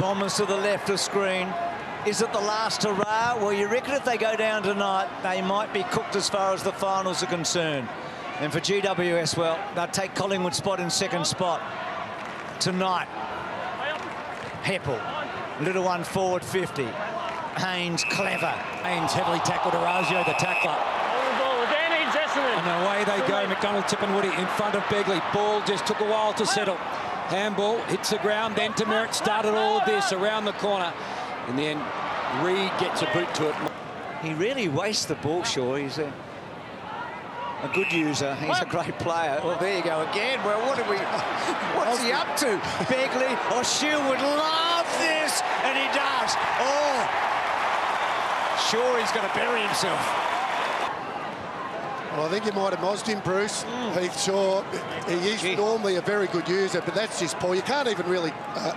Bombers to the left of screen. Is it the last hurrah? Well, you reckon if they go down tonight, they might be cooked as far as the finals are concerned. And for GWS, well, they'll take Collingwood's spot in second spot tonight. Heppel, little one forward 50. Haynes, clever. Haynes heavily tackled Orazio, the tackler. And away they go, McDonald, Tipperwoody in front of Begley. Ball just took a while to settle. Handball hits the ground, then to Merritt. Started all of this around the corner. In the end, Reed gets a boot to it. He really wastes the ball, Shaw. He's a good user. He's a great player. Well, there you go again. Well, what's he up to? Begley or Shield would love this, and he does. Oh, sure, he's going to bury himself. Well, I think you might have mozzed him, Bruce. Heath Shaw, he is normally a very good user, but that's just poor. You can't even really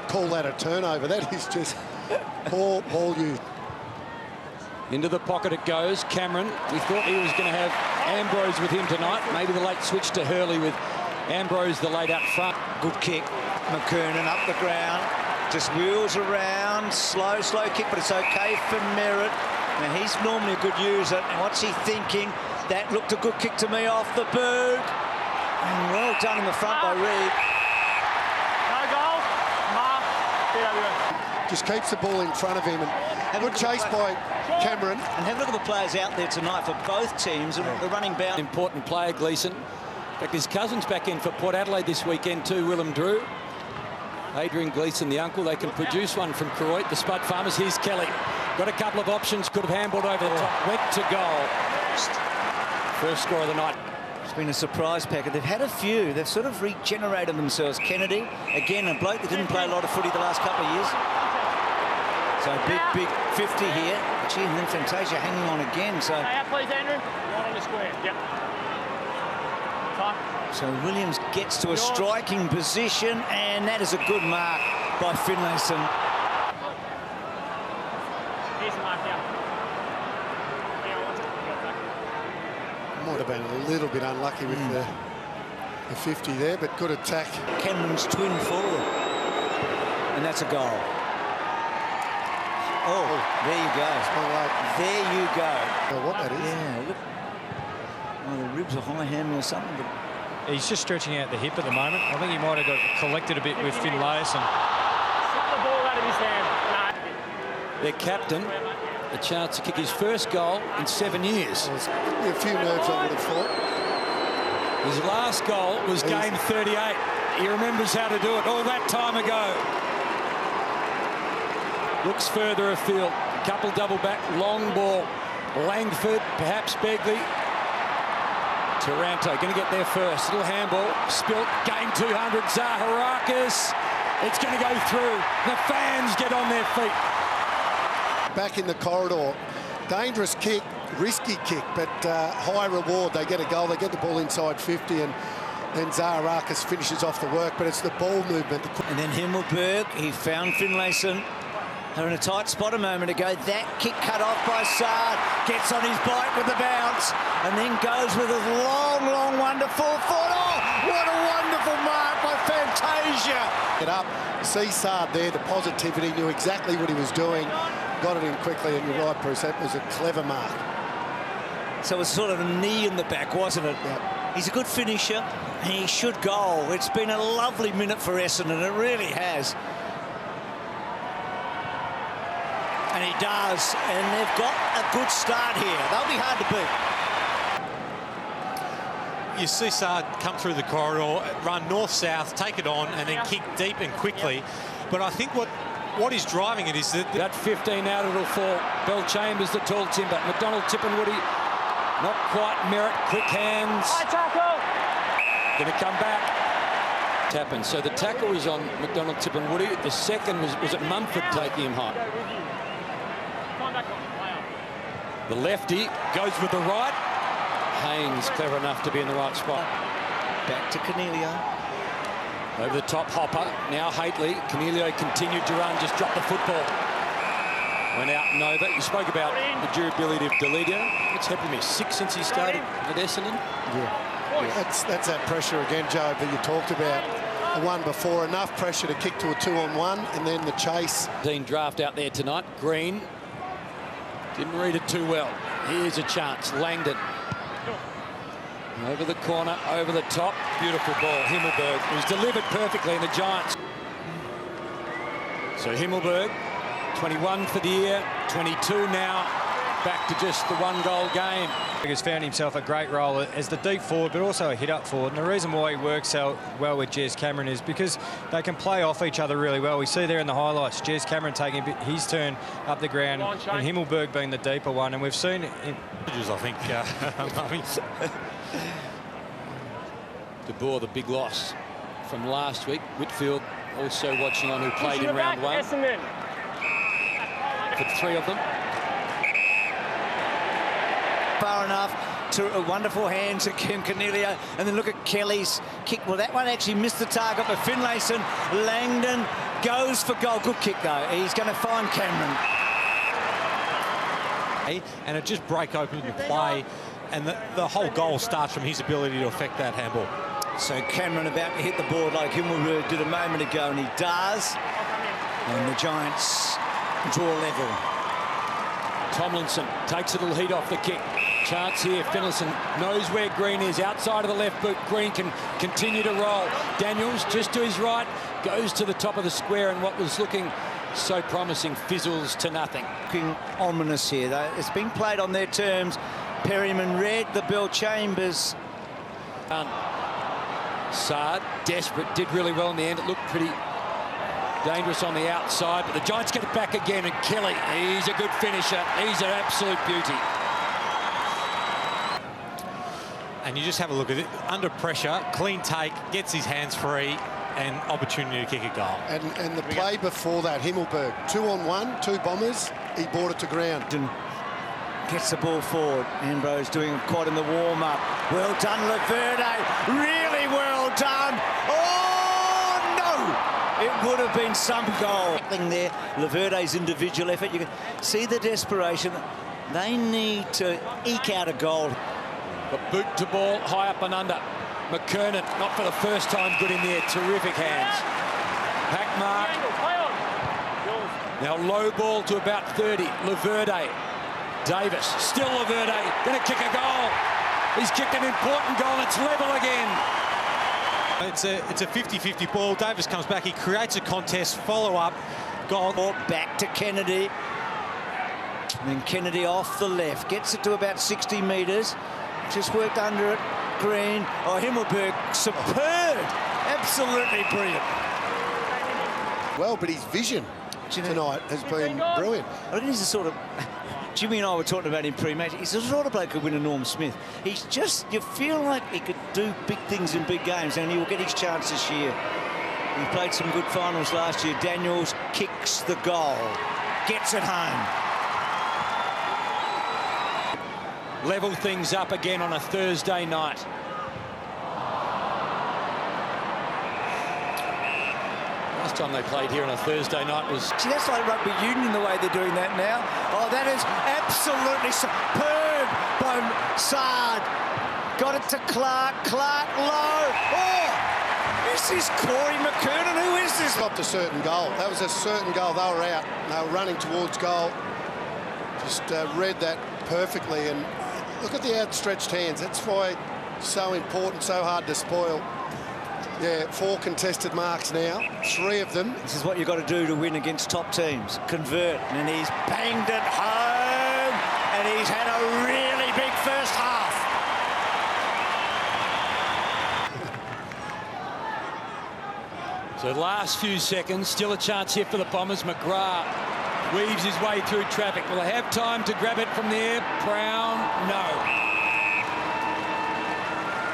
call that a turnover. That is just poor ball use. Into the pocket it goes. Cameron, we thought he was going to have Ambrose with him tonight. Maybe the late switch to Hurley with Ambrose the late up front. Good kick. McKernan up the ground. Just wheels around. Slow kick, but it's okay for Merritt. Now, he's normally a good user. And what's he thinking? That looked a good kick to me off the boot. And well done in the front by Reed. No goal. Mark. Just keeps the ball in front of him. And good chase by Cameron. And have a look at the players out there tonight for both teams. And the running bound. Important player, Gleeson. In fact, his cousin's back in for Port Adelaide this weekend too, Willem Drew. Adrian Gleeson, the uncle. They can produce one from Croydon, the Spud Farmers. Here's Kelly. Got a couple of options. Could have handballed over the top. Went to goal. First score of the night. It's been a surprise packet. They've had a few. They've sort of regenerated themselves. Kennedy, again, a bloke that didn't play a lot of footy the last couple of years. So big 50 here. Gee, and then Fantasia hanging on again. So, Please, Andrew. Right on the square. Yep. Time. So Williams gets to a striking position, and that is a good mark by Finlayson. Here's the mark now. Might have been a little bit unlucky with the 50 there, but good attack. Cameron's twin forward. And that's a goal. Oh, there you go. There you go. Well, what that is. Yeah, look. Oh, the ribs are high hammy or something. But he's just stretching out the hip at the moment. I think he might have got collected a bit with Finlayson. Slip the ball out of his hand. No. Their captain, a chance to kick his first goal in 7 years. A few nerves, I would have thought. His last goal was game 38. He remembers how to do it all that time ago. Looks further afield. Couple double back, long ball. Langford, perhaps Begley. Taranto going to get there first. Little handball. Spilt. Game 200. Zaharakis. It's going to go through. The fans get on their feet. Back in the corridor. Dangerous kick, risky kick, but high reward. They get a goal, they get the ball inside 50, and then Zaharakis finishes off the work, but it's the ball movement. And then Himmelberg, he found Finlayson. They're in a tight spot a moment ago. That kick cut off by Saad. Gets on his bike with the bounce, and then goes with a long one to 4 foot. Oh, what a wonderful mark by Fantasia. Get up, see Saad there, the positivity, knew exactly what he was doing. Got it in quickly, and you're right, Bruce, that was a clever mark. So it was sort of a knee in the back, wasn't it? Yep. He's a good finisher, and he should goal. It's been a lovely minute for Essendon, it really has. And he does, and they've got a good start here. They'll be hard to beat. You see Saad come through the corridor, run north-south, take it on, and then kick deep and quickly. But I think what is driving it is that 15 out, it'll fall. Bell Chambers, the tall timber. McDonald, Tipperwoody, not quite Merritt. Quick hands. High tackle. Going to come back. Tapping. So the tackle was on McDonald, Tipperwoody. The second was at Mumford taking him high. The lefty goes with the right. Haynes clever enough to be in the right spot. Back to Cornelio. Over the top, Hopper. Now Haitley. Cornelio continued to run, just dropped the football. Went out and over. You spoke about the durability of Deledio. What's happened to me? 6 since he started at Essendon. Yeah. That's that pressure again, Joe, that you talked about. the one before. Enough pressure to kick to a 2-on-1, and then the chase. Draft out there tonight. Green didn't read it too well. Here's a chance. Langdon. Over the corner, over the top. Beautiful ball. Himmelberg was delivered perfectly in the Giants. So Himmelberg, 21 for the year, 22 now. Back to just the one-goal game. He's found himself a great role as the deep forward, but also a hit-up forward. And the reason why he works so well with Jez Cameron is because they can play off each other really well. We see there in the highlights, Jez Cameron taking his turn up the ground and Himmelberg being the deeper one. And we've seen him. I think. De Boer, the big loss from last week. Whitfield also watching on, who played in round one. Essendon. For three of them. Far enough to a wonderful hand to Kim Cornelio, and then look at Kelly's kick. Well, that one actually missed the target, but Finlayson, Langdon goes for goal. Good kick though. He's going to find Cameron. And it just break open the play, and the whole goal starts from his ability to affect that handball. So Cameron about to hit the board like Himmelberg did a moment ago, and he does. And the Giants draw level. Tomlinson takes a little heat off the kick. Chance here. Finlayson knows where Green is. Outside of the left boot. Green can continue to roll. Daniels just to his right. Goes to the top of the square, and what was looking so promising fizzles to nothing. Looking ominous here, though. It's been played on their terms. Perryman read the bell. Chambers. Saad, desperate, did really well in the end. It looked pretty dangerous on the outside, but the Giants get it back again, and Kelly, he's a good finisher. He's an absolute beauty. And you just have a look at it. Under pressure, clean take, gets his hands free, and opportunity to kick a goal. And the play before that, Himmelberg, 2-on-1, two bombers, he brought it to ground. Gets the ball forward. Ambrose doing quite in the warm-up. Well done, Laverde. Really well done. Oh, no! It would have been some goal. Thing there, Laverde's individual effort. You can see the desperation. They need to eke out a goal. But boot to ball, high up and under. McKernan, not for the first time, good in there. Terrific hands. Pack mark. Now low ball to about 30. Laverde. Davis, still Laverde, going to kick a goal. He's kicked an important goal. It's level again. It's a 50-50 ball. Davis comes back. He creates a contest. Follow-up. Goal. Back to Kennedy. And then Kennedy off the left. Gets it to about 60 metres. Just worked under it. Green. Oh, Himmelberg, superb. Absolutely brilliant. Well, but his vision tonight has been brilliant. I think he's a sort of... Jimmy and I were talking about him pre-match. He's the sort of bloke who could win a Norm Smith. He's just, you feel like he could do big things in big games, and he will get his chance this year. He played some good finals last year. Daniels kicks the goal, gets it home. Level things up again on a Thursday night. Last time they played here on a Thursday night was... See, that's like rugby union, the way they're doing that now. Oh, that is absolutely superb by Saad. Got it to Clark. Clark low. Oh, this is Corey McKernan. Who is this? Stopped a certain goal. That was a certain goal. They were out. They were running towards goal. Just read that perfectly. And look at the outstretched hands. That's why it's so important, so hard to spoil. Yeah, 4 contested marks now, 3 of them. This is what you've got to do to win against top teams. Convert, and he's banged it home, and he's had a really big first half. So last few seconds, still a chance here for the Bombers. McGrath weaves his way through traffic. Will they have time to grab it from there? Brown, no.